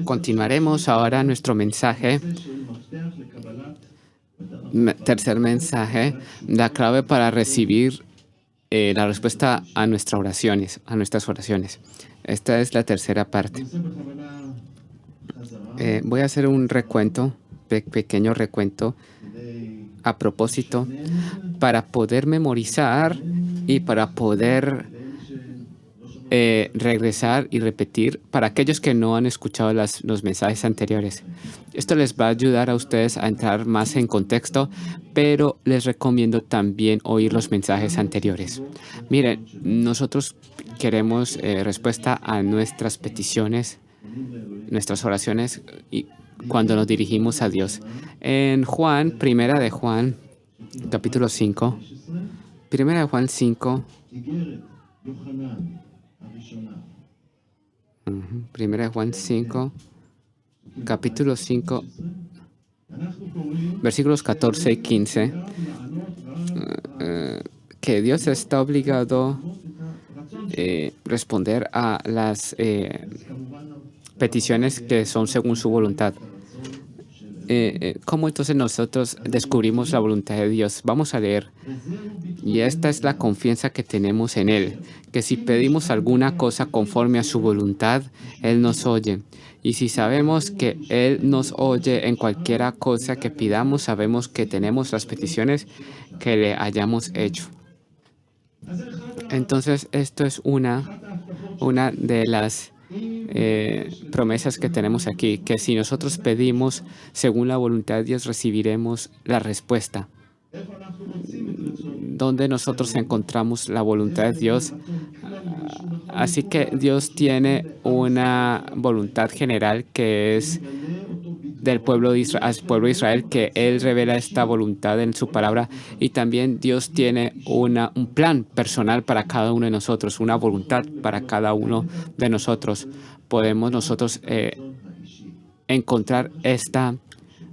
Continuaremos ahora nuestro mensaje, tercer mensaje, la clave para recibir la respuesta a nuestras oraciones. Esta es la tercera parte. Voy a hacer un recuento, pequeño recuento, a propósito, para poder memorizar y para poder regresar y repetir para aquellos que no han escuchado los mensajes anteriores. Esto les va a ayudar a ustedes a entrar más en contexto, pero les recomiendo también oír los mensajes anteriores. Miren, nosotros queremos respuesta a nuestras peticiones, nuestras oraciones, y cuando nos dirigimos a Dios. En Juan, primera de Juan, capítulo 5, primera de Juan 5, primera de Juan 5, capítulo 5, versículos 14 y 15, que Dios está obligado a responder a las peticiones que son según su voluntad. ¿Cómo entonces nosotros descubrimos la voluntad de Dios? Vamos a leer. Y esta es la confianza que tenemos en Él, que si pedimos alguna cosa conforme a su voluntad, Él nos oye. Y si sabemos que Él nos oye en cualquiera cosa que pidamos, sabemos que tenemos las peticiones que le hayamos hecho. Entonces, esto es una de las promesas que tenemos aquí, que si nosotros pedimos según la voluntad de Dios, recibiremos la respuesta. Donde nosotros encontramos la voluntad de Dios. Así que Dios tiene una voluntad general que es del pueblo de Israel, al pueblo de Israel, que Él revela esta voluntad en su palabra, y también Dios tiene un plan personal para cada uno de nosotros, una voluntad para cada uno de nosotros. Podemos nosotros encontrar esta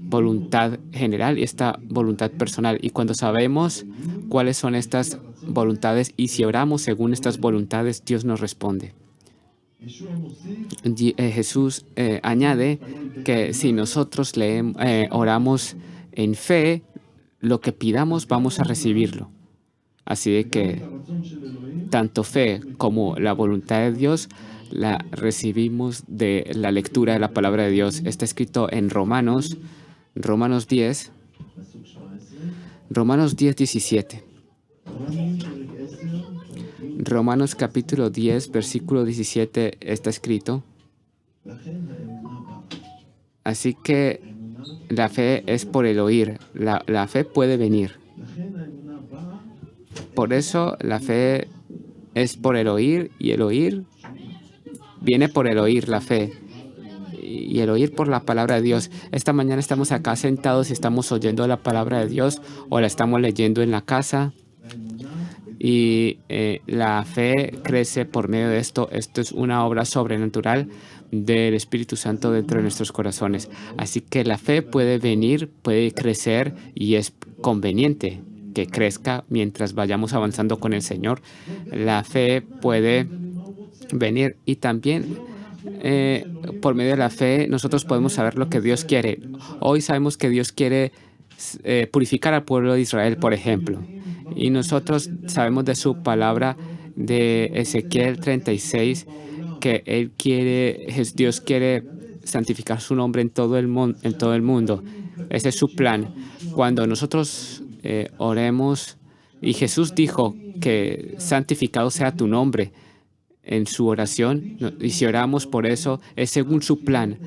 voluntad general y esta voluntad personal. Y cuando sabemos cuáles son estas voluntades y si oramos según estas voluntades, Dios nos responde. Jesús añade que si nosotros oramos en fe, lo que pidamos vamos a recibirlo. Así de que tanto fe como la voluntad de Dios la recibimos de la lectura de la palabra de Dios. Está escrito en Romanos 10, 17. Romanos capítulo 10, versículo 17 está escrito. Así que la fe es por el oír. La fe puede venir. Por eso la fe es por el oír, y el oír viene por el oír, la fe. Y el oír por la palabra de Dios. Esta mañana estamos acá sentados y estamos oyendo la palabra de Dios, o la estamos leyendo en la casa. Y la fe crece por medio de esto. Esto es una obra sobrenatural del Espíritu Santo dentro de nuestros corazones. Así que la fe puede venir, puede crecer, y es conveniente que crezca mientras vayamos avanzando con el Señor. La fe puede venir, y también por medio de la fe nosotros podemos saber lo que Dios quiere. Hoy sabemos que Dios quiere purificar al pueblo de Israel, por ejemplo. Y nosotros sabemos de su palabra de Ezequiel 36 que Dios quiere santificar su nombre en todo el mundo. Ese es su plan. Cuando nosotros oremos, y Jesús dijo que santificado sea tu nombre en su oración, y si oramos por eso, es según su plan.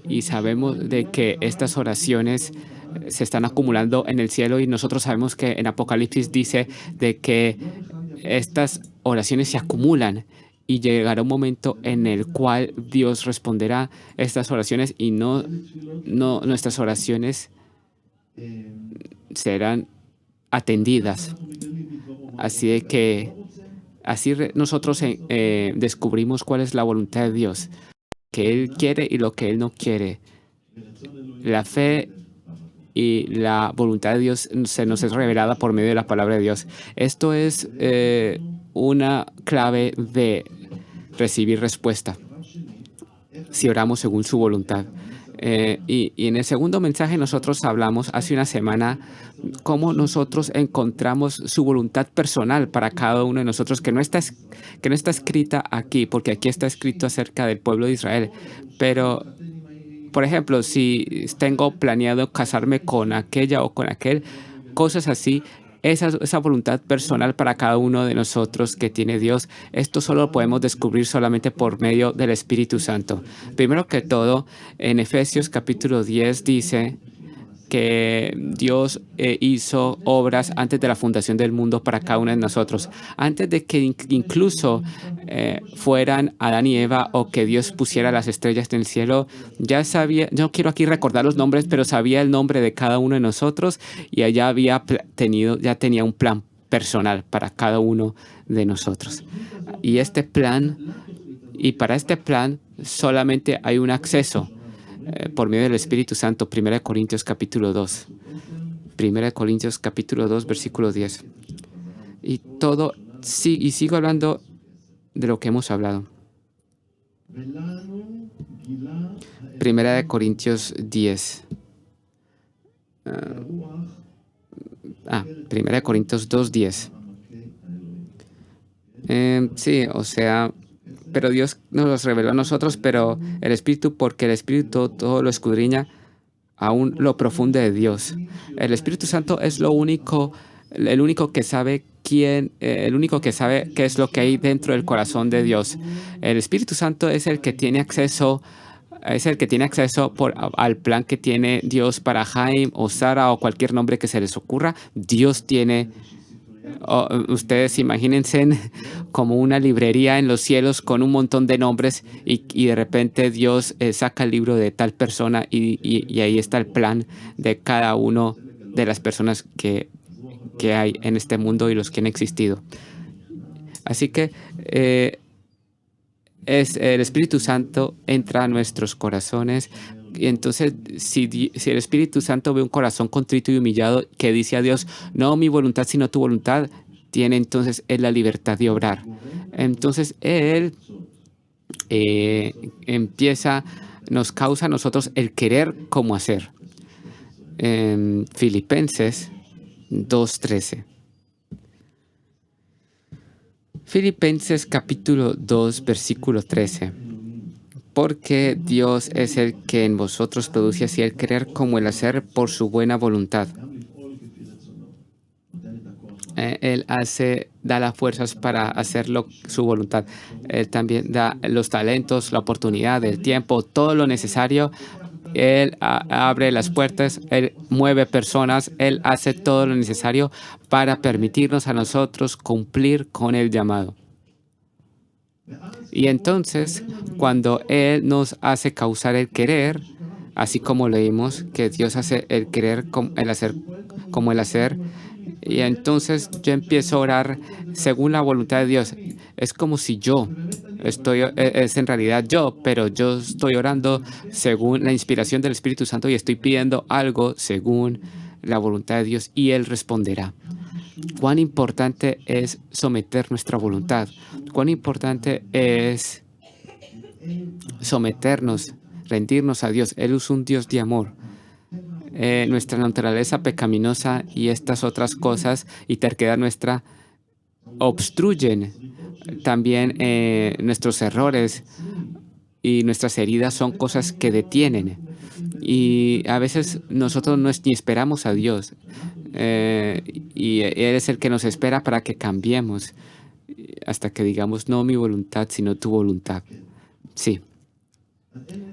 Y sabemos de que estas oraciones se están acumulando en el cielo, y nosotros sabemos que en Apocalipsis dice de que estas oraciones se acumulan, y llegará un momento en el cual Dios responderá estas oraciones, y no nuestras oraciones serán atendidas. Así de que nosotros descubrimos cuál es la voluntad de Dios, que Él quiere y lo que Él no quiere. La fe y la voluntad de Dios se nos es revelada por medio de la palabra de Dios. Esto es una clave de recibir respuesta. si oramos según su voluntad. Y en el segundo mensaje nosotros hablamos hace una semana cómo nosotros encontramos su voluntad personal para cada uno de nosotros, que no está escrita aquí, porque aquí está escrito acerca del pueblo de Israel. Pero, por ejemplo, si tengo planeado casarme con aquella o con aquel, cosas así, esa voluntad personal para cada uno de nosotros que tiene Dios, esto solo lo podemos descubrir solamente por medio del Espíritu Santo. Primero que todo, en Efesios capítulo 10 dice que Dios hizo obras antes de la fundación del mundo para cada uno de nosotros. Antes de que incluso fueran Adán y Eva o que Dios pusiera las estrellas en el cielo, ya sabía, no quiero aquí recordar los nombres, pero sabía el nombre de cada uno de nosotros y allá ya tenía un plan personal para cada uno de nosotros. Y para este plan solamente hay un acceso por medio del Espíritu Santo. 1 Corintios capítulo 2. 1 Corintios capítulo 2, versículo 10. Y sigo hablando de lo que hemos hablado. 1 Corintios 10. 1 Corintios 2, 10. Sí, o sea, pero Dios nos los reveló a nosotros, pero el Espíritu, porque el Espíritu todo lo escudriña, aún lo profundo de Dios. El Espíritu Santo es el único que sabe el único que sabe qué es lo que hay dentro del corazón de Dios. El Espíritu Santo es el que tiene acceso al plan que tiene Dios para Jaime o Sara o cualquier nombre que se les ocurra. Dios tiene. Ustedes imagínense como una librería en los cielos con un montón de nombres y de repente Dios saca el libro de tal persona y ahí está el plan de cada uno de las personas que hay en este mundo y los que han existido. Así que el Espíritu Santo entra a nuestros corazones. Y entonces, si el Espíritu Santo ve un corazón contrito y humillado que dice a Dios, no mi voluntad, sino tu voluntad, tiene entonces Él la libertad de obrar. Entonces, Él nos causa a nosotros el querer como hacer. Filipenses 2:13. Filipenses capítulo 2, versículo 13. Porque Dios es el que en vosotros produce así el querer como el hacer por su buena voluntad. Él da las fuerzas para hacerlo su voluntad. Él también da los talentos, la oportunidad, el tiempo, todo lo necesario. Él abre las puertas, Él mueve personas, Él hace todo lo necesario para permitirnos a nosotros cumplir con el llamado. Y entonces, cuando Él nos hace causar el querer, así como leímos que Dios hace el querer como el hacer, y entonces yo empiezo a orar según la voluntad de Dios. Es como si es en realidad yo, pero yo estoy orando según la inspiración del Espíritu Santo y estoy pidiendo algo según la voluntad de Dios y Él responderá. Cuán importante es someter nuestra voluntad. Cuán importante es someternos, rendirnos a Dios. Él es un Dios de amor. Nuestra naturaleza pecaminosa y estas otras cosas y terquedad nuestra obstruyen también nuestros errores y nuestras heridas son cosas que detienen. Y a veces nosotros ni esperamos a Dios. Y Él es el que nos espera para que cambiemos hasta que digamos, no mi voluntad, sino tu voluntad. Sí.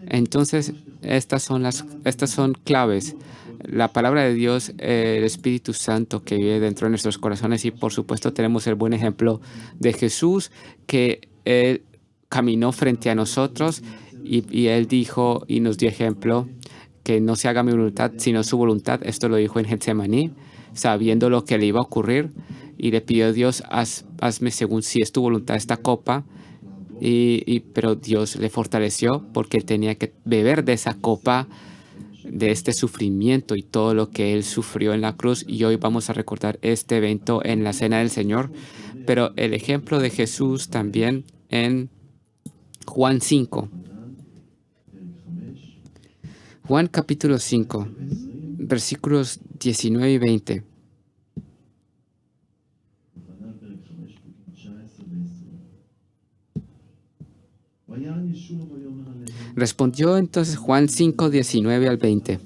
Entonces, estas son claves. La palabra de Dios, el Espíritu Santo que vive dentro de nuestros corazones y por supuesto tenemos el buen ejemplo de Jesús que Él caminó frente a nosotros y Él dijo y nos dio ejemplo que no se haga mi voluntad sino su voluntad. Esto lo dijo en Getsemaní, sabiendo lo que le iba a ocurrir y le pidió a Dios, hazme según si es tu voluntad esta copa. Pero Dios le fortaleció porque él tenía que beber de esa copa, de este sufrimiento y todo lo que él sufrió en la cruz. Y hoy vamos a recordar este evento en la Cena del Señor. Pero el ejemplo de Jesús también en Juan 5. Juan capítulo 5, versículos 19 y 20. Respondió entonces Juan 5, 19 al 20.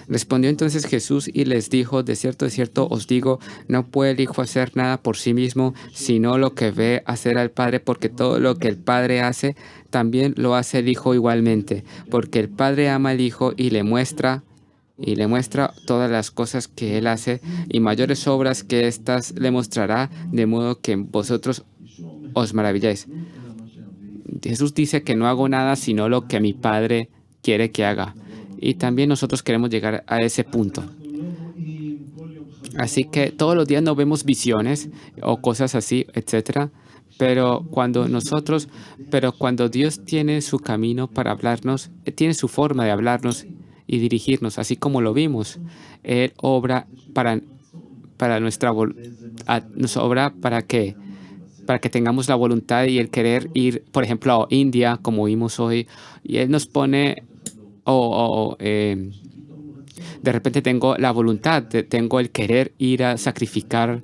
Respondió entonces Jesús y les dijo, de cierto os digo, no puede el Hijo hacer nada por sí mismo, sino lo que ve hacer al Padre, porque todo lo que el Padre hace, también lo hace el Hijo igualmente, porque el Padre ama al Hijo y le muestra todas las cosas que Él hace, y mayores obras que éstas le mostrará, de modo que vosotros os maravilláis. Jesús dice que no hago nada sino lo que mi Padre quiere que haga. Y también nosotros queremos llegar a ese punto. Así que todos los días no vemos visiones o cosas así, etcétera. Pero cuando Dios tiene su camino para hablarnos, tiene su forma de hablarnos y dirigirnos, así como lo vimos, Él obra nos obra para que tengamos la voluntad y el querer ir, por ejemplo, a India, como vimos hoy, y Él nos pone, de repente tengo la voluntad, tengo el querer ir a sacrificar,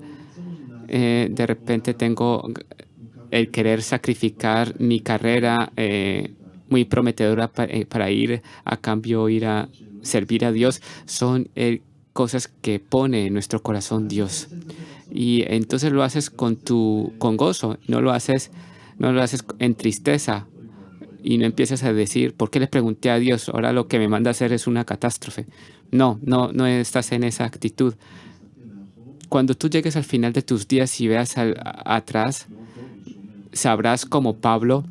de repente tengo el querer sacrificar mi carrera muy prometedora para ir a cambio, ir a servir a Dios. Son cosas que pone en nuestro corazón Dios. Y entonces lo haces con gozo, no lo haces en tristeza. Y no empiezas a decir, ¿por qué le pregunté a Dios? Ahora lo que me manda a hacer es una catástrofe. No estás en esa actitud. Cuando tú llegues al final de tus días y veas atrás, sabrás como Pablo,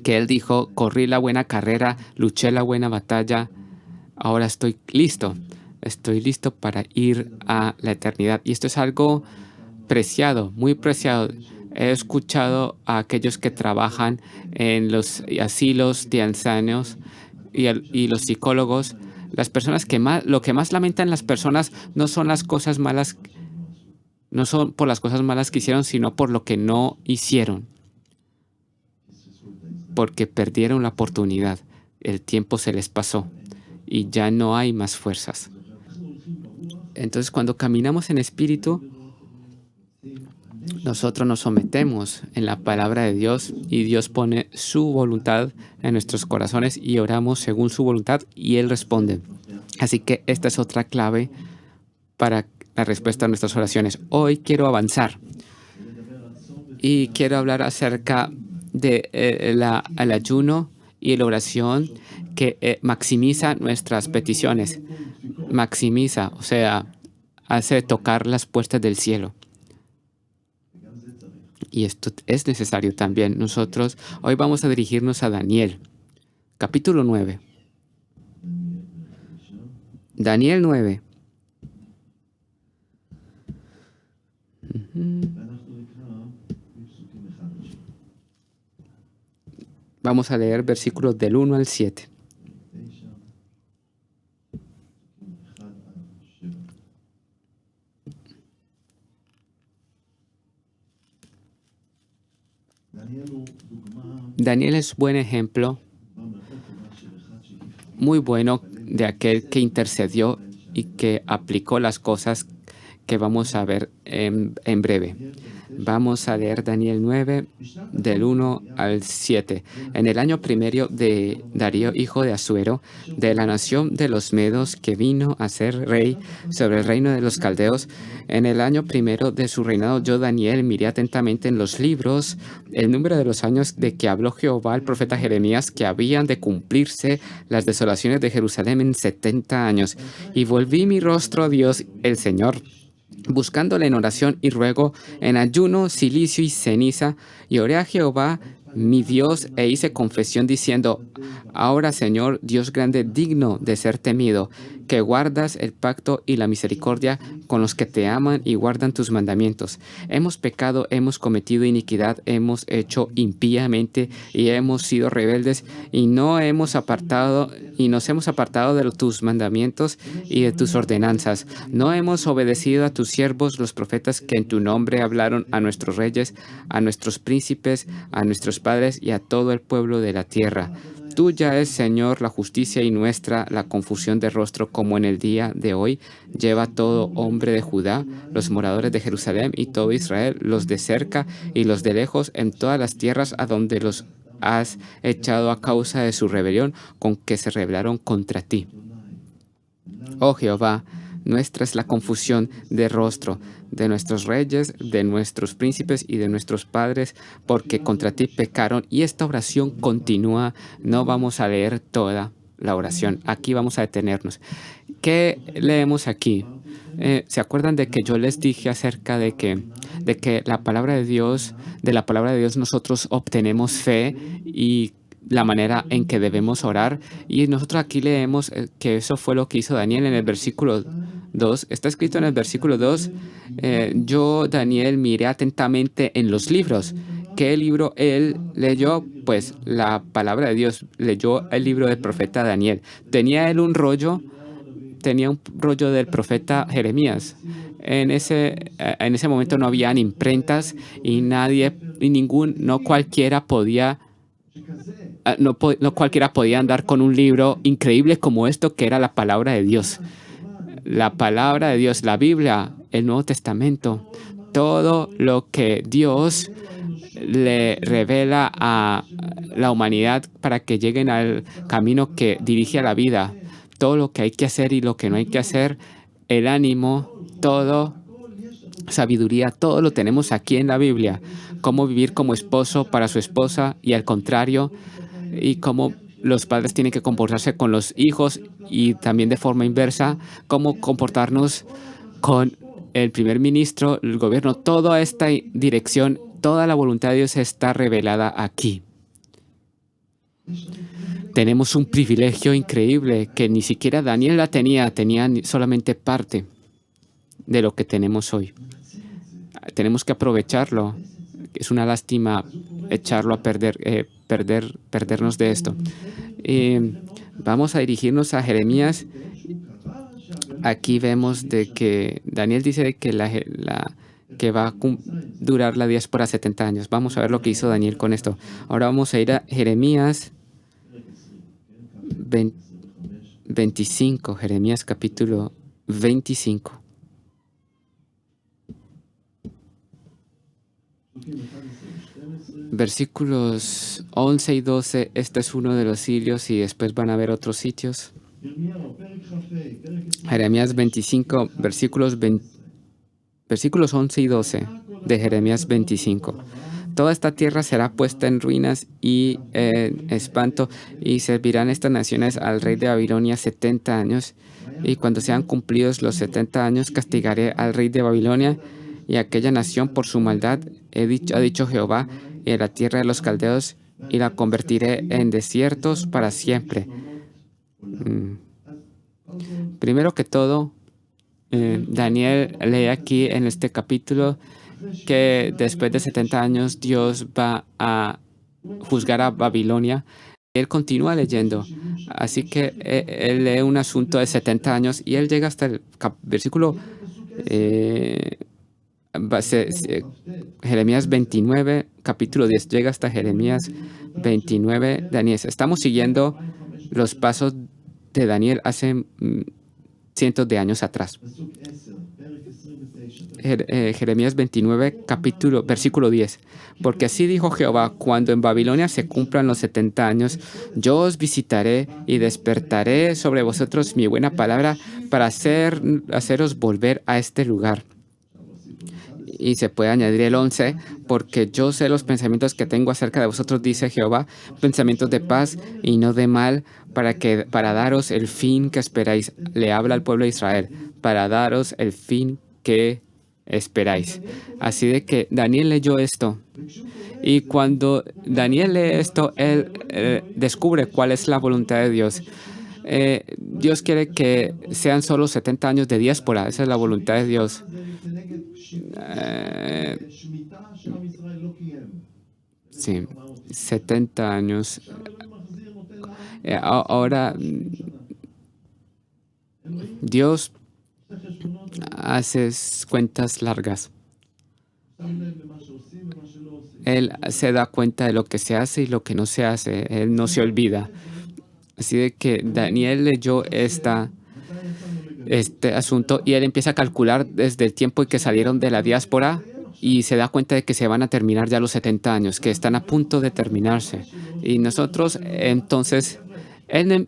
que él dijo, corrí la buena carrera, luché la buena batalla, ahora estoy listo para ir a la eternidad. Y esto es algo preciado, muy preciado. He escuchado a aquellos que trabajan en los asilos de ancianos y los psicólogos. Las personas lo que más lamentan las personas no son las cosas malas, no son por las cosas malas que hicieron, sino por lo que no hicieron. Porque perdieron la oportunidad. El tiempo se les pasó y ya no hay más fuerzas. Entonces, cuando caminamos en espíritu, nosotros nos sometemos en la palabra de Dios y Dios pone su voluntad en nuestros corazones y oramos según su voluntad y Él responde. Así que esta es otra clave para la respuesta a nuestras oraciones. Hoy quiero avanzar y quiero hablar acerca de el ayuno y la oración que maximiza nuestras peticiones. Maximiza, o sea, hace tocar las puertas del cielo. Y esto es necesario también. Nosotros hoy vamos a dirigirnos a Daniel, capítulo 9. Daniel 9. Vamos a leer versículos del 1 al 7. Daniel es buen ejemplo, muy bueno, de aquel que intercedió y que aplicó las cosas que vamos a ver en breve. Vamos a leer Daniel 9, del 1 al 7. En el año primero de Darío, hijo de Asuero, de la nación de los Medos, que vino a ser rey sobre el reino de los Caldeos, en el año primero de su reinado, yo, Daniel, miré atentamente en los libros el número de los años de que habló Jehová al profeta Jeremías, que habían de cumplirse las desolaciones de Jerusalén en 70 años. Y volví mi rostro a Dios, el Señor, buscándole en oración y ruego, en ayuno, cilicio y ceniza, y oré a Jehová mi Dios e hice confesión diciendo, ahora, Señor, Dios grande, digno de ser temido, que guardas el pacto y la misericordia con los que te aman y guardan tus mandamientos. Hemos pecado, hemos cometido iniquidad, hemos hecho impíamente y hemos sido rebeldes y nos hemos apartado de tus mandamientos y de tus ordenanzas. No hemos obedecido a tus siervos, los profetas, que en tu nombre hablaron a nuestros reyes, a nuestros príncipes, a nuestros padres y a todo el pueblo de la tierra. Tuya es, Señor, la justicia y nuestra la confusión de rostro, como en el día de hoy. Lleva todo hombre de Judá, los moradores de Jerusalén y todo Israel, los de cerca y los de lejos, en todas las tierras a donde los has echado a causa de su rebelión, con que se rebelaron contra ti. Oh Jehová, nuestra es la confusión de rostro de nuestros reyes, de nuestros príncipes y de nuestros padres, porque contra ti pecaron. Y esta oración continúa. No vamos a leer toda la oración. Aquí vamos a detenernos. ¿Qué leemos aquí? ¿Se acuerdan de que yo les dije acerca de que la palabra de Dios, de la palabra de Dios nosotros obtenemos fe y la manera en que debemos orar? Y nosotros aquí leemos que eso fue lo que hizo Daniel en el versículo 2. Está escrito en el versículo 2, yo, Daniel, miré atentamente en los libros. ¿Qué libro él leyó? Pues la palabra de Dios. Leyó el libro del profeta Daniel. Tenía él un rollo del profeta Jeremías. En ese momento no habían imprentas y no cualquiera podía andar con un libro increíble como esto, que era la palabra de Dios. La palabra de Dios, la Biblia, el Nuevo Testamento, todo lo que Dios le revela a la humanidad para que lleguen al camino que dirige a la vida. Todo lo que hay que hacer y lo que no hay que hacer, el ánimo, todo, sabiduría, todo lo tenemos aquí en la Biblia. Cómo vivir como esposo para su esposa y al contrario, y cómo los padres tienen que comportarse con los hijos y también de forma inversa, cómo comportarnos con el primer ministro, el gobierno. Toda esta dirección, toda la voluntad de Dios está revelada aquí. Tenemos un privilegio increíble que ni siquiera Daniel la tenía solamente parte de lo que tenemos hoy. Tenemos que aprovecharlo. Es una lástima echarlo a perdernos de esto. Vamos a dirigirnos a Jeremías. Aquí vemos de que Daniel dice que va a durar la diáspora 70 años. Vamos a ver lo que hizo Daniel con esto. Ahora vamos a ir a Jeremías 25, Jeremías capítulo 25. Versículos 11 y 12, este es uno de los sitios y después van a ver otros sitios. Jeremías 25, versículos 11 y 12 de Jeremías 25. Toda esta tierra será puesta en ruinas y espanto, y servirán estas naciones al rey de Babilonia 70 años. Y cuando sean cumplidos los 70 años, castigaré al rey de Babilonia y a aquella nación por su maldad, ha dicho Jehová, y a la tierra de los caldeos, y la convertiré en desiertos para siempre. Primero que todo, Daniel lee aquí en este capítulo que después de 70 años Dios va a juzgar a Babilonia. Él continúa leyendo, así que él lee un asunto de 70 años y él llega hasta el versículo Jeremías 29, capítulo 10, llega hasta Jeremías 29, Daniel. Estamos siguiendo los pasos de Daniel hace cientos de años atrás. Jeremías 29, versículo 10. Porque así dijo Jehová, cuando en Babilonia se cumplan los 70 años, yo os visitaré y despertaré sobre vosotros mi buena palabra para haceros volver a este lugar. Y se puede añadir el 11, porque yo sé los pensamientos que tengo acerca de vosotros, dice Jehová, pensamientos de paz y no de mal, para daros el fin que esperáis. Le habla al pueblo de Israel, para daros el fin que esperáis. Así de que Daniel leyó esto. Y cuando Daniel lee esto, él descubre cuál es la voluntad de Dios. Dios quiere que sean solo 70 años de diáspora. Esa es la voluntad de Dios. Sí, 70 años. Ahora, Dios hace cuentas largas. Él se da cuenta de lo que se hace y lo que no se hace. Él no se olvida. Así de que Daniel leyó este asunto y él empieza a calcular desde el tiempo en que salieron de la diáspora y se da cuenta de que se van a terminar ya los 70 años, que están a punto de terminarse. Y nosotros, entonces,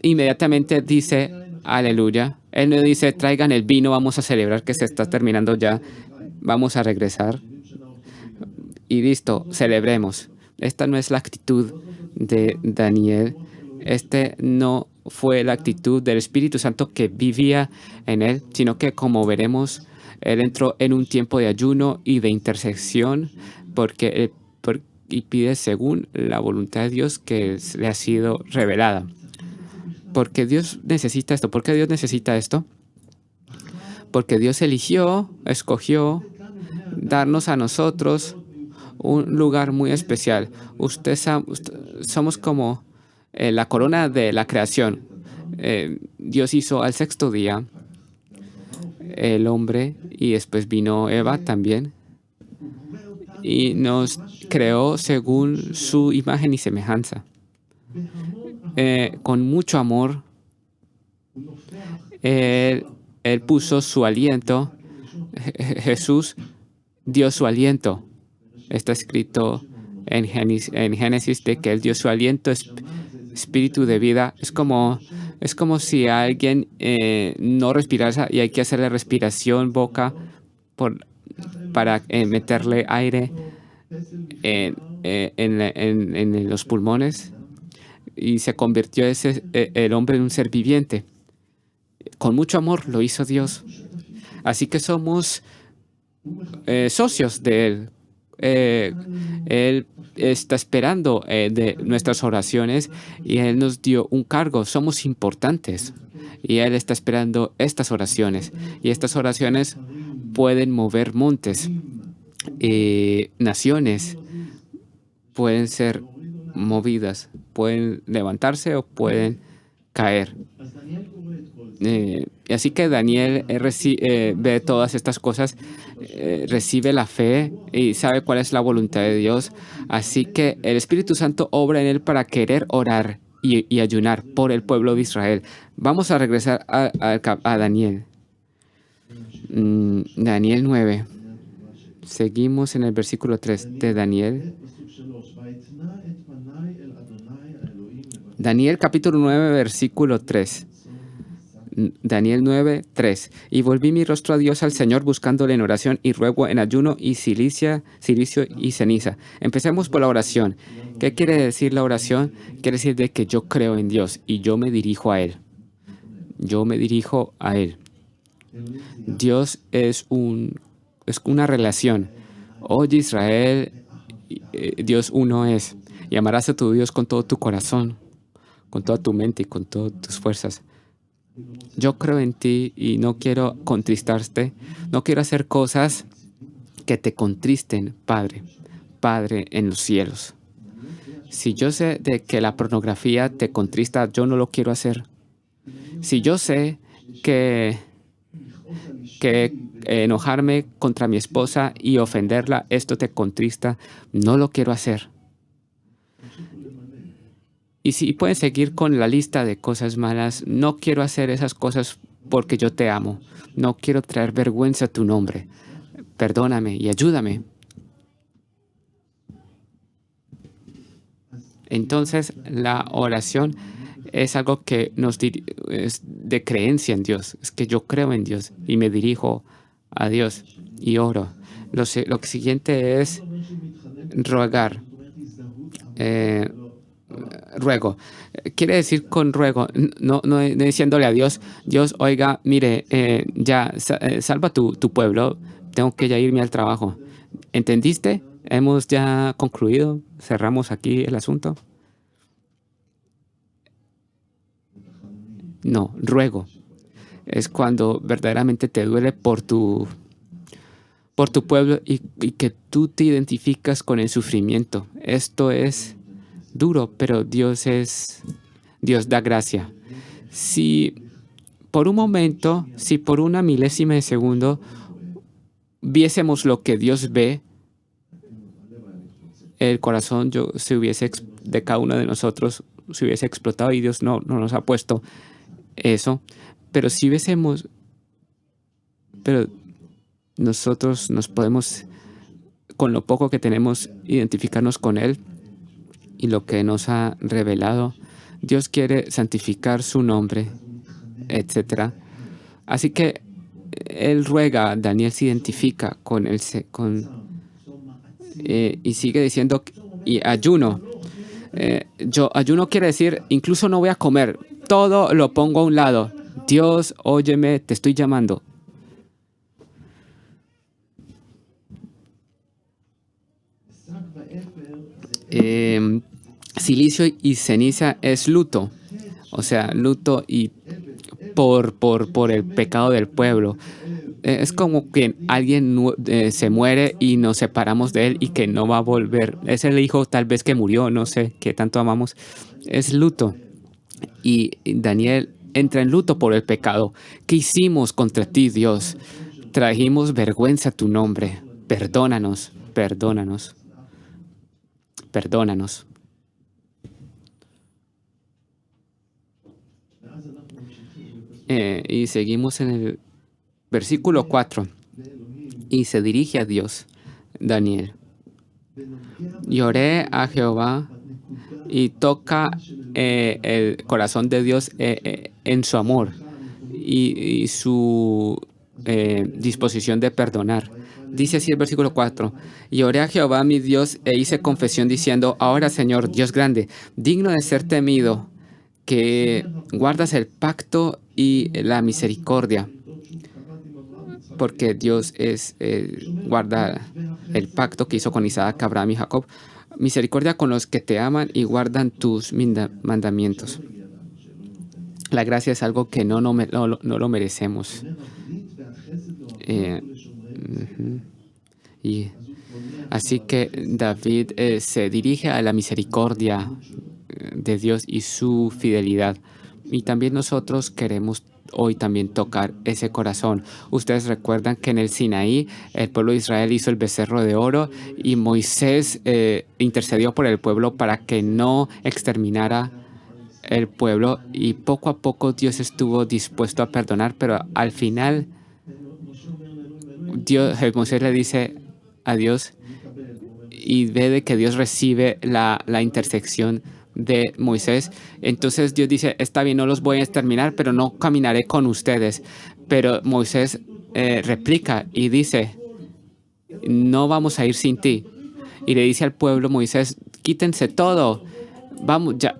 inmediatamente dice, aleluya. Él no dice, traigan el vino, vamos a celebrar que se está terminando ya, vamos a regresar y listo, celebremos. Esta no es la actitud de Daniel. Este no fue la actitud del Espíritu Santo que vivía en él, sino que, como veremos, él entró en un tiempo de ayuno y de intersección y pide según la voluntad de Dios que le ha sido revelada. Porque Dios necesita esto. ¿Por qué Dios necesita esto? Porque Dios escogió darnos a nosotros un lugar muy especial. Somos como la corona de la creación. Dios hizo al sexto día el hombre y después vino Eva también y nos creó según su imagen y semejanza. Con mucho amor, él puso su aliento. Jesús dio su aliento. Está escrito en Génesis de que él dio su aliento, espíritu de vida. Es como si alguien no respirara y hay que hacerle respiración boca para meterle aire en los pulmones, y se convirtió el hombre en un ser viviente. Con mucho amor lo hizo Dios. Así que somos socios de Él. Él está esperando de nuestras oraciones y Él nos dio un cargo. Somos importantes y Él está esperando estas oraciones. Y estas oraciones pueden mover montes, naciones pueden ser movidas, pueden levantarse o pueden caer. Así que Daniel ve todas estas cosas, recibe la fe y sabe cuál es la voluntad de Dios. Así que el Espíritu Santo obra en él para querer orar y ayunar por el pueblo de Israel. Vamos a regresar a Daniel. Daniel 9. Seguimos en el versículo 3 de Daniel. Daniel capítulo 9, versículo 3. Daniel 9, 3. Y volví mi rostro a Dios, al Señor, buscándole en oración y ruego en ayuno y silicio y ceniza. Empecemos por la oración. ¿Qué quiere decir la oración? Quiere decir de que yo creo en Dios y yo me dirijo a Él. Yo me dirijo a Él. Dios es una relación. Oye, Israel, Dios uno es. Y amarás a tu Dios con todo tu corazón, con toda tu mente y con todas tus fuerzas. Yo creo en ti y no quiero contristarte. No quiero hacer cosas que te contristen, Padre. Padre en los cielos. Si yo sé de que la pornografía te contrista, yo no lo quiero hacer. Si yo sé que enojarme contra mi esposa y ofenderla, esto te contrista, no lo quiero hacer. Y si pueden seguir con la lista de cosas malas, no quiero hacer esas cosas porque yo te amo. No quiero traer vergüenza a tu nombre. Perdóname y ayúdame. Entonces, la oración es algo que es de creencia en Dios. Es que yo creo en Dios y me dirijo a Dios y oro. Lo siguiente es rogar. Ruego. Quiere decir con ruego, no diciéndole a Dios, Dios, oiga, mire, salva tu pueblo, tengo que ya irme al trabajo. ¿Entendiste? ¿Hemos ya concluido? ¿Cerramos aquí el asunto? No, ruego. Es cuando verdaderamente te duele por tu pueblo y que tú te identificas con el sufrimiento. Esto es duro, pero Dios da gracia. Si por un momento, si por una milésima de segundo viésemos lo que Dios ve, el corazón de cada uno de nosotros se hubiese explotado y Dios no nos ha puesto eso. Pero si hubiésemos, pero nosotros nos podemos, con lo poco que tenemos, identificarnos con Él y lo que nos ha revelado. Dios quiere santificar su nombre, etcétera. Así que Él ruega, Daniel se identifica con él, y sigue diciendo, y ayuno. Yo ayuno quiere decir, incluso no voy a comer, todo lo pongo a un lado. Dios, óyeme, te estoy llamando. Silicio y ceniza es luto, o sea, luto y por el pecado del pueblo. Es como que alguien se muere y nos separamos de él y que no va a volver. Es el hijo tal vez que murió, no sé, que tanto amamos. Es luto. Y Daniel entra en luto por el pecado. ¿Qué hicimos contra ti, Dios? Trajimos vergüenza a tu nombre. Perdónanos, perdónanos, perdónanos. Y seguimos en el versículo 4. Y se dirige a Dios, Daniel. Lloré a Jehová y toca el corazón de Dios en su amor y su disposición de perdonar. Dice así el versículo 4. Y oré a Jehová mi Dios e hice confesión diciendo, ahora Señor, Dios grande, digno de ser temido, que guardas el pacto y la misericordia, porque Dios guarda el pacto que hizo con Isaac, Abraham y Jacob. Misericordia con los que te aman y guardan tus mandamientos. La gracia es algo que no lo merecemos. Y así que David se dirige a la misericordia de Dios y su fidelidad. Y también nosotros queremos hoy también tocar ese corazón. Ustedes recuerdan que en el Sinaí el pueblo de Israel hizo el becerro de oro y Moisés intercedió por el pueblo para que no exterminara el pueblo, y poco a poco Dios estuvo dispuesto a perdonar, pero al final Moisés le dice a Dios y ve de que Dios recibe la intersección de Moisés. Entonces Dios dice, está bien, no los voy a exterminar, pero no caminaré con ustedes. Pero Moisés replica y dice, no vamos a ir sin ti. Y le dice al pueblo, Moisés, quítense todo. Vamos, ya,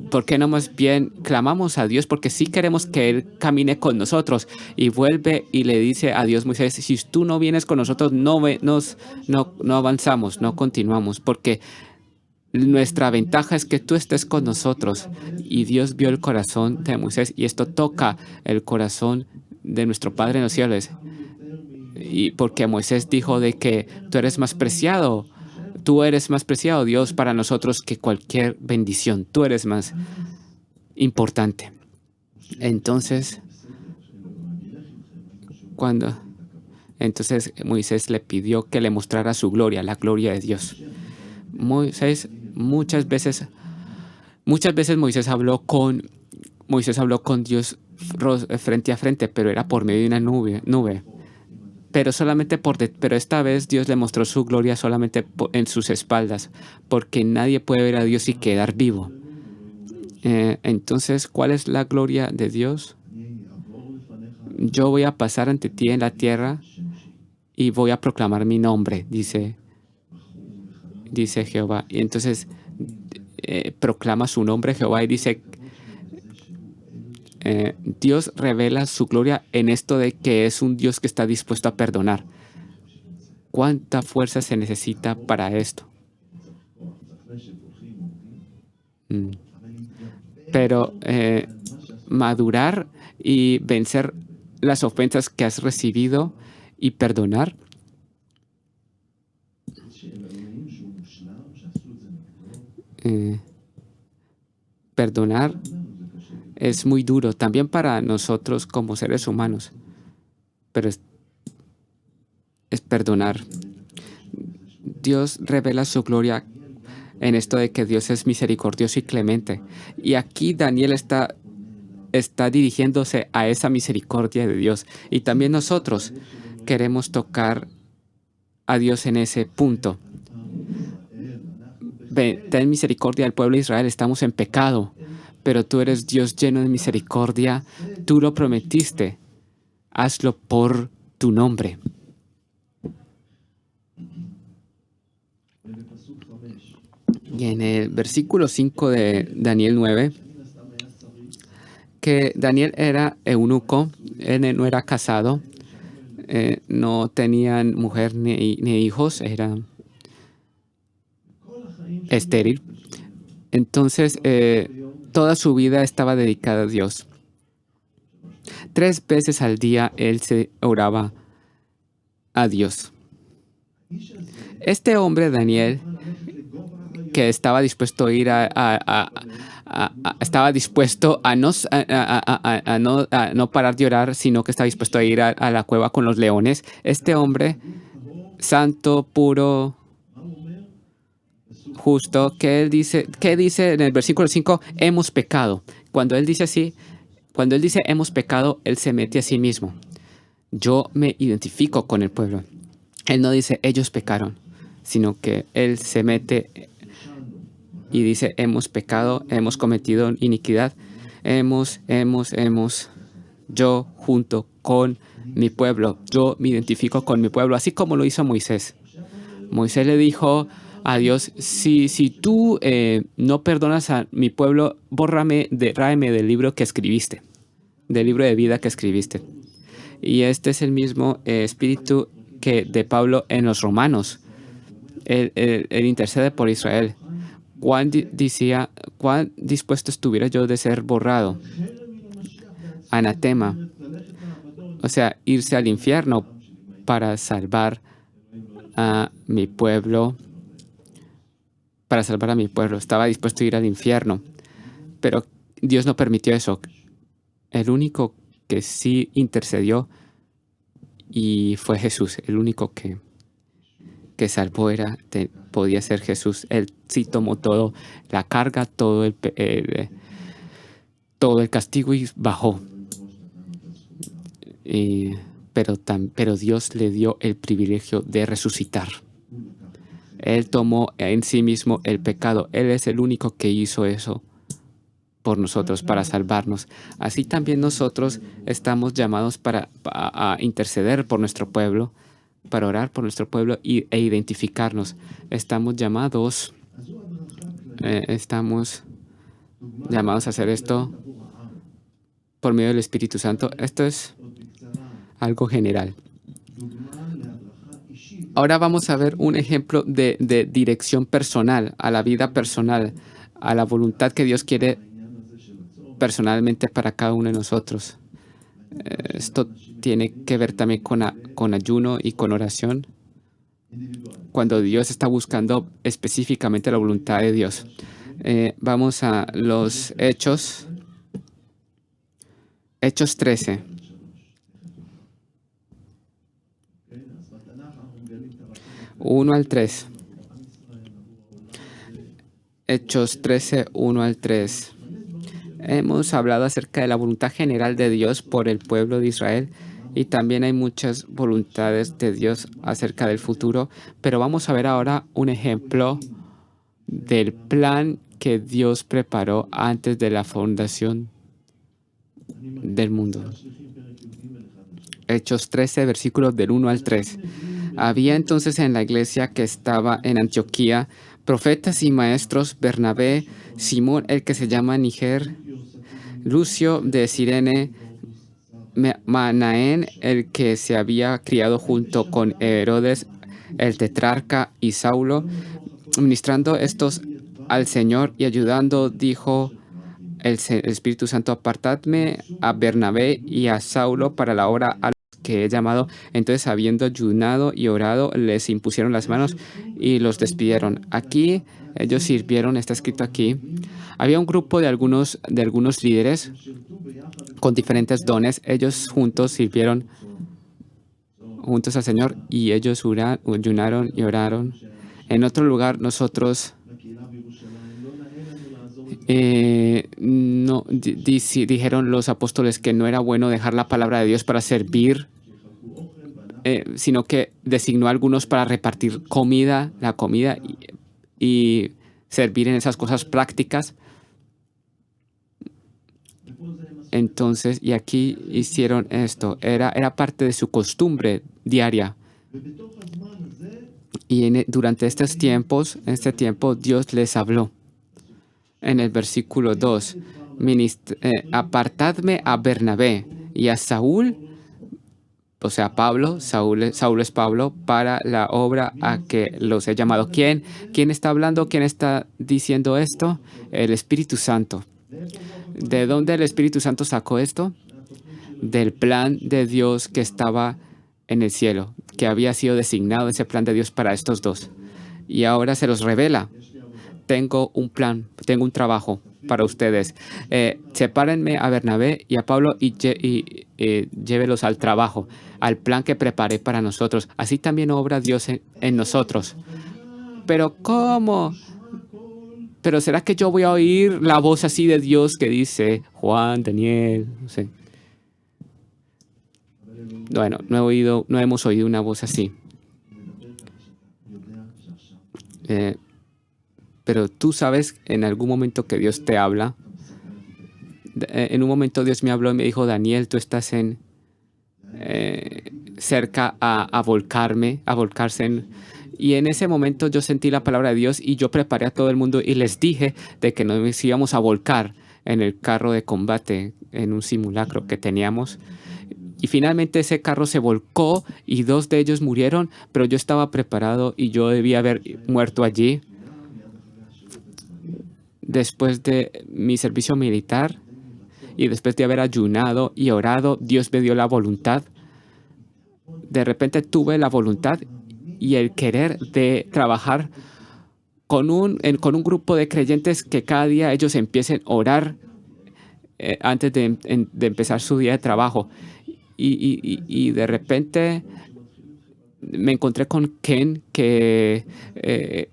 ¿por qué no más bien clamamos a Dios? Porque sí queremos que Él camine con nosotros. Y vuelve y le dice a Dios, Moisés, si tú no vienes con nosotros, no avanzamos, no continuamos, porque nuestra ventaja es que tú estés con nosotros. Y Dios vio el corazón de Moisés, y esto toca el corazón de nuestro Padre en los cielos. Y porque Moisés dijo de que tú eres más preciado, Dios, para nosotros que cualquier bendición. Tú eres más importante. Entonces, entonces Moisés le pidió que le mostrara su gloria, la gloria de Dios. Muchas veces Moisés habló con Dios frente a frente, pero era por medio de una nube. Pero esta vez Dios le mostró su gloria solamente en sus espaldas, porque nadie puede ver a Dios y quedar vivo. Entonces, ¿cuál es la gloria de Dios? Yo voy a pasar ante ti en la tierra y voy a proclamar mi nombre, dice Jehová. Y entonces proclama su nombre Jehová y dice, Dios revela su gloria en esto de que es un Dios que está dispuesto a perdonar. ¿Cuánta fuerza se necesita para esto? Pero madurar y vencer las ofensas que has recibido y perdonar. Perdonar es muy duro también para nosotros como seres humanos, pero es perdonar. Dios revela su gloria en esto de que Dios es misericordioso y clemente. Y aquí Daniel está dirigiéndose a esa misericordia de Dios. Y también nosotros queremos tocar a Dios en ese punto. Ten misericordia del pueblo de Israel, estamos en pecado, pero tú eres Dios lleno de misericordia, tú lo prometiste, hazlo por tu nombre. Y en el versículo 5 de Daniel 9, que Daniel era eunuco, él no era casado, no tenían mujer ni hijos, era estéril. Entonces, toda su vida estaba dedicada a Dios. 3 veces al día él se oraba a Dios. Este hombre, Daniel, que estaba dispuesto a ir estaba dispuesto a no parar de orar, sino que estaba dispuesto a ir a la cueva con los leones. Este hombre, santo, puro, justo, ¿qué dice en el versículo 5? Hemos pecado. Cuando él dice así, cuando él dice hemos pecado, él se mete a sí mismo. Yo me identifico con el pueblo. Él no dice ellos pecaron, sino que él se mete y dice hemos pecado, hemos cometido iniquidad, yo junto con mi pueblo, yo me identifico con mi pueblo, así como lo hizo Moisés. Moisés le dijo a Dios, si tú no perdonas a mi pueblo, tráeme del libro que escribiste, del libro de vida que escribiste. Y este es el mismo espíritu que de Pablo en los Romanos. Él intercede por Israel. ¿Cuán dispuesto estuviera yo de ser borrado? Anatema. O sea, irse al infierno para salvar a mi pueblo. Para salvar a mi pueblo. Estaba dispuesto a ir al infierno. Pero Dios no permitió eso. El único que sí intercedió y fue Jesús. El único que salvó podía ser Jesús. Él sí tomó todo, la carga, todo el castigo y bajó. Pero Dios le dio el privilegio de resucitar. Él tomó en sí mismo el pecado. Él es el único que hizo eso por nosotros, para salvarnos. Así también nosotros estamos llamados a interceder por nuestro pueblo, para orar por nuestro pueblo e identificarnos. Estamos llamados a hacer esto por medio del Espíritu Santo. Esto es algo general. Ahora vamos a ver un ejemplo de dirección personal, a la vida personal, a la voluntad que Dios quiere personalmente para cada uno de nosotros. Esto tiene que ver también con ayuno y con oración, cuando Dios está buscando específicamente la voluntad de Dios. Vamos a los Hechos 13. Uno al 3. Hechos 13, 1 al 3. Hemos hablado acerca de la voluntad general de Dios por el pueblo de Israel y también hay muchas voluntades de Dios acerca del futuro, pero vamos a ver ahora un ejemplo del plan que Dios preparó antes de la fundación del mundo. Hechos 13, versículos del 1 al 3. Había entonces en la iglesia que estaba en Antioquía profetas y maestros: Bernabé, Simón el que se llama Níger, Lucio de Cirene, Manaén el que se había criado junto con Herodes el tetrarca, y Saulo. Ministrando estos al Señor y ayudando, dijo el Espíritu Santo: apartadme a Bernabé y a Saulo para la obra a los que he llamado. Entonces, habiendo ayunado y orado, les impusieron las manos y los despidieron. Aquí ellos sirvieron, está escrito aquí. Había un grupo de algunos líderes con diferentes dones. Ellos juntos sirvieron juntos al Señor y ellos ayunaron y oraron. En otro lugar, nosotros no, dijeron los apóstoles que no era bueno dejar la palabra de Dios para servir, sino que designó a algunos para repartir la comida y servir en esas cosas prácticas. Entonces, y aquí hicieron esto, era parte de su costumbre diaria. Y durante este tiempo, Dios les habló. En el versículo 2, apartadme a Bernabé y a Saúl, o sea, Pablo, Saúl es Pablo, para la obra a que los he llamado. ¿Quién está hablando? ¿Quién está diciendo esto? El Espíritu Santo. ¿De dónde el Espíritu Santo sacó esto? Del plan de Dios que estaba en el cielo, que había sido designado ese plan de Dios para estos dos. Y ahora se los revela. Tengo un plan, tengo un trabajo para ustedes. Sepárenme a Bernabé y a Pablo y llévelos al trabajo, al plan que preparé para nosotros. Así también obra Dios en nosotros. Pero ¿cómo? ¿Pero será que yo voy a oír la voz así de Dios que dice, Juan, Daniel, no sé? Bueno, no hemos oído una voz así. Pero tú sabes en algún momento que Dios te habla. En un momento Dios me habló y me dijo, Daniel, tú estás cerca a volcarse. Y en ese momento yo sentí la palabra de Dios y yo preparé a todo el mundo y les dije de que nos íbamos a volcar en el carro de combate, en un simulacro que teníamos. Y finalmente ese carro se volcó y 2 de ellos murieron, pero yo estaba preparado y yo debía haber muerto allí. Después de mi servicio militar y después de haber ayunado y orado, Dios me dio la voluntad. De repente tuve la voluntad y el querer de trabajar con un grupo de creyentes que cada día ellos empiecen a orar antes de empezar su día de trabajo. Y de repente me encontré con Ken, que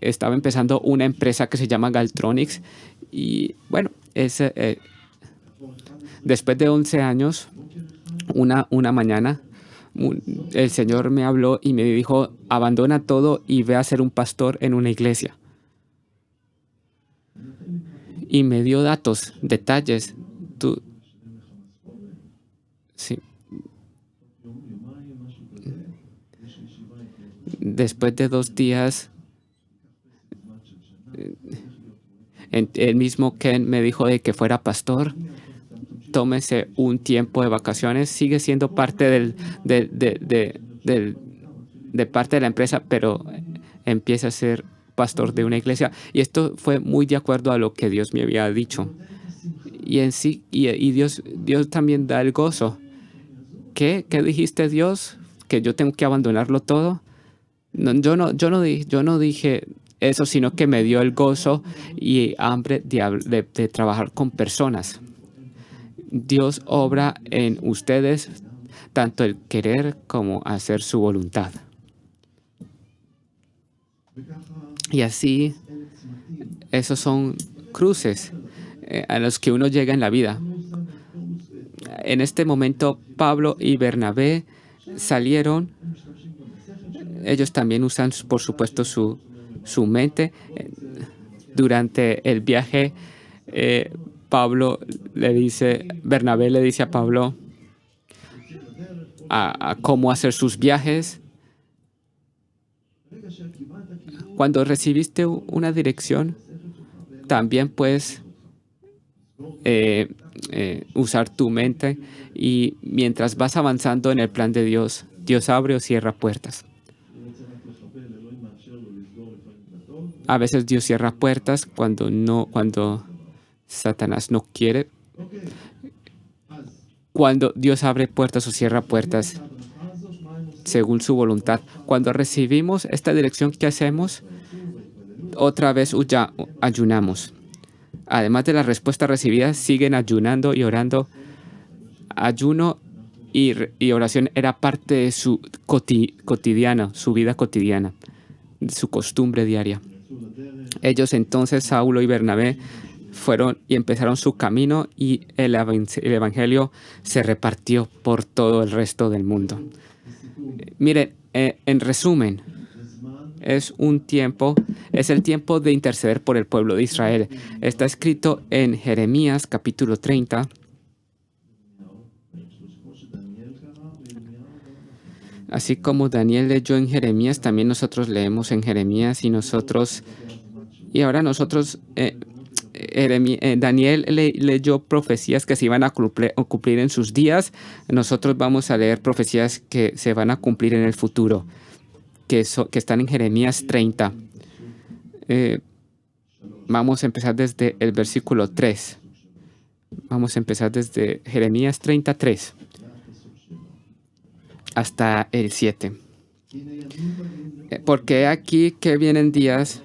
estaba empezando una empresa que se llama Galtronics. Y bueno, después de 11 años, una mañana, el Señor me habló y me dijo, abandona todo y ve a ser un pastor en una iglesia. Y me dio detalles. Sí. Después de 2 días, el mismo Ken me dijo de que fuera pastor. Tómese un tiempo de vacaciones. Sigue siendo parte de parte de la empresa, pero empieza a ser pastor de una iglesia. Y esto fue muy de acuerdo a lo que Dios me había dicho. Y en sí, y Dios también da el gozo. ¿Qué dijiste, Dios? ¿Que yo tengo que abandonarlo todo? No, yo no dije eso, sino que me dio el gozo y hambre de trabajar con personas. Dios obra en ustedes tanto el querer como hacer su voluntad. Y así, esos son cruces a los que uno llega en la vida. En este momento, Pablo y Bernabé salieron. Ellos también usan, por supuesto, su mente. Durante el viaje, Bernabé le dice a Pablo a cómo hacer sus viajes. Cuando recibiste una dirección, también puedes usar tu mente, y mientras vas avanzando en el plan de Dios, Dios abre o cierra puertas. A veces Dios cierra puertas cuando Satanás no quiere. Cuando Dios abre puertas o cierra puertas según su voluntad. Cuando recibimos esta dirección, ¿qué hacemos? Otra vez ayunamos. Además de la respuesta recibida, siguen ayunando y orando. Ayuno y oración era parte de su cotidiana, su vida cotidiana, su costumbre diaria. Ellos entonces, Saulo y Bernabé, fueron y empezaron su camino y el evangelio se repartió por todo el resto del mundo. Miren, en resumen, es el tiempo de interceder por el pueblo de Israel. Está escrito en Jeremías capítulo 30. Así como Daniel leyó en Jeremías, también nosotros leemos en Jeremías y ahora nosotros, Daniel leyó profecías que se iban a cumplir en sus días. Nosotros vamos a leer profecías que se van a cumplir en el futuro, que están en Jeremías 30. Vamos a empezar desde el versículo 3. Vamos a empezar desde Jeremías 33 hasta el 7. Porque aquí que vienen días,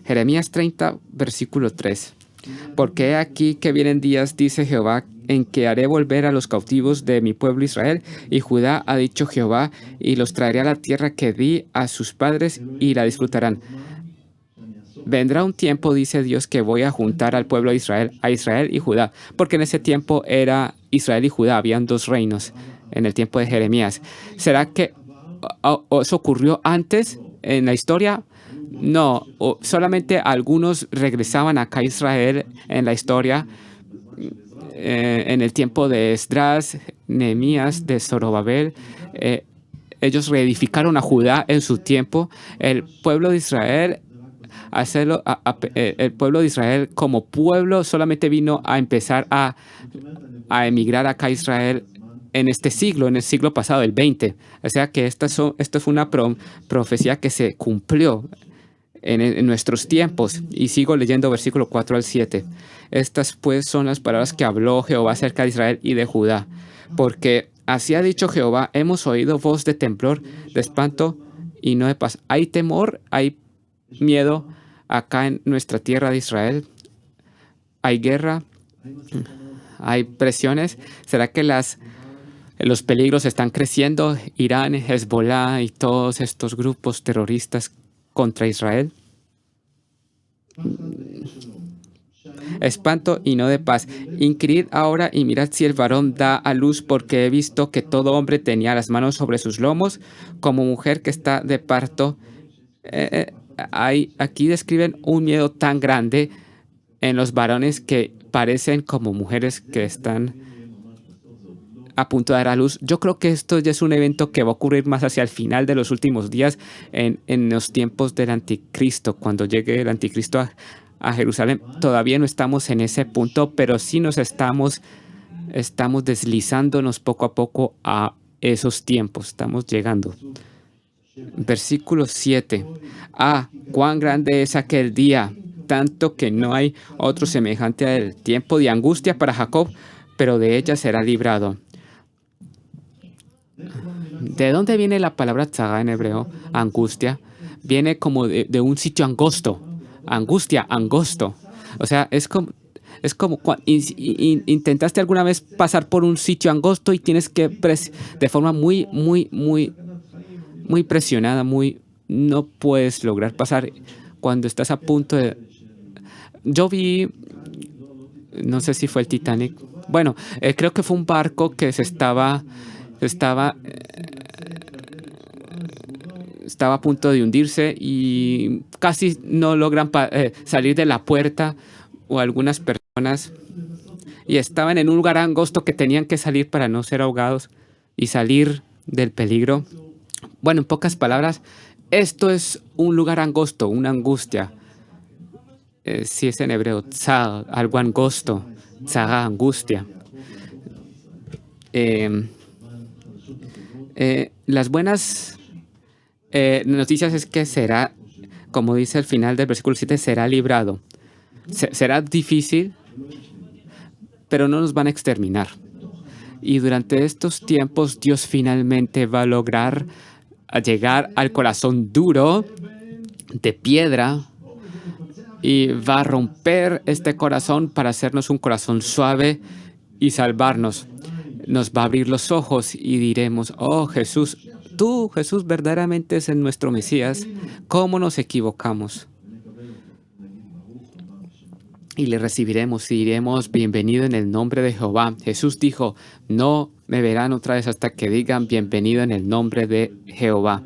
Jeremías 30, versículo 3. Porque aquí que vienen días, dice Jehová, en que haré volver a los cautivos de mi pueblo Israel y Judá, ha dicho Jehová, y los traeré a la tierra que di a sus padres y la disfrutarán. Vendrá un tiempo, dice Dios, que voy a juntar al pueblo de Israel, a Israel y Judá, porque en ese tiempo era Israel y Judá, habían dos reinos en el tiempo de Jeremías. ¿Será que eso ocurrió antes en la historia? No, solamente algunos regresaban acá a Israel en la historia, en el tiempo de Esdras, Nehemías, de Zorobabel. Ellos reedificaron a Judá en su tiempo. El pueblo de Israel, el pueblo de Israel como pueblo solamente vino a empezar a emigrar acá a Israel en este siglo, en el siglo pasado, el 20. O sea que esto fue una profecía que se cumplió en nuestros tiempos. Y sigo leyendo versículo 4 al 7. Estas pues son las palabras que habló Jehová acerca de Israel y de Judá. Porque así ha dicho Jehová, hemos oído voz de temblor, de espanto y no de paz. Hay temor, hay miedo acá en nuestra tierra de Israel. Hay guerra, hay presiones. ¿Será que los peligros están creciendo? Irán, Hezbollah y todos estos grupos terroristas contra Israel. Espanto y no de paz. Inquirid ahora y mirad si el varón da a luz, porque he visto que todo hombre tenía las manos sobre sus lomos, como mujer que está de parto. Aquí describen un miedo tan grande en los varones que parecen como mujeres que están a punto de dar a luz. Yo creo que esto ya es un evento que va a ocurrir más hacia el final de los últimos días, en los tiempos del anticristo, cuando llegue el anticristo a Jerusalén. Todavía no estamos en ese punto, pero sí nos estamos deslizándonos poco a poco a esos tiempos. Estamos llegando. Versículo 7. Cuán grande es aquel día, tanto que no hay otro semejante al tiempo de angustia para Jacob, pero de ella será librado. ¿De dónde viene la palabra tzara en hebreo? Angustia. Viene como de un sitio angosto. Angustia, angosto. O sea, es como intentaste alguna vez pasar por un sitio angosto y tienes que de forma muy, muy, muy, muy presionada, no puedes lograr pasar cuando estás a punto de... Yo vi, no sé si fue el Titanic. Bueno, creo que fue un barco que estaba a punto de hundirse y casi no logran salir de la puerta, o algunas personas, y estaban en un lugar angosto que tenían que salir para no ser ahogados y salir del peligro. Bueno, en pocas palabras, esto es un lugar angosto, una angustia. Si es en hebreo, tzar, algo angosto, tzara, angustia. Las buenas noticias es que será, como dice al final del versículo 7, será librado. Será difícil, pero no nos van a exterminar. Y durante estos tiempos Dios finalmente va a lograr llegar al corazón duro de piedra y va a romper este corazón para hacernos un corazón suave y salvarnos. Nos va a abrir los ojos y diremos: oh Jesús, tú, Jesús, verdaderamente es nuestro Mesías. ¿Cómo nos equivocamos? y le recibiremos y diremos, bienvenido en el nombre de Jehová. Jesús dijo, no me verán otra vez hasta que digan, bienvenido en el nombre de Jehová.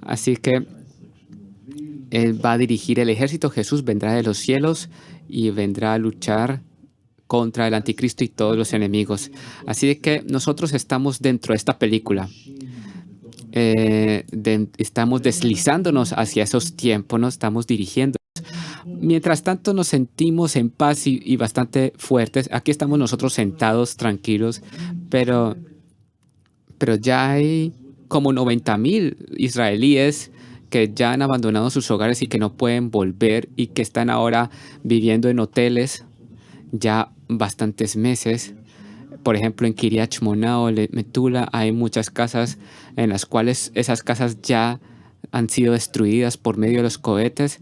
Así que Él va a dirigir el ejército. Jesús vendrá de los cielos y vendrá a luchar contra el anticristo y todos los enemigos. Así que nosotros estamos dentro de esta película. Estamos deslizándonos hacia esos tiempos, nos estamos dirigiendo. Mientras tanto nos sentimos en paz y bastante fuertes. Aquí estamos nosotros sentados, tranquilos, pero, pero ya hay como 90,000 israelíes que ya han abandonado sus hogares y que no pueden volver y que están ahora viviendo en hoteles ya bastantes meses. Por ejemplo, en Kiryat Shmona o Metula hay muchas casas en las cuales esas casas ya han sido destruidas por medio de los cohetes.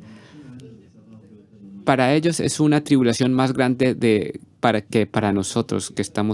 Para ellos es una tribulación más grande para nosotros que estamos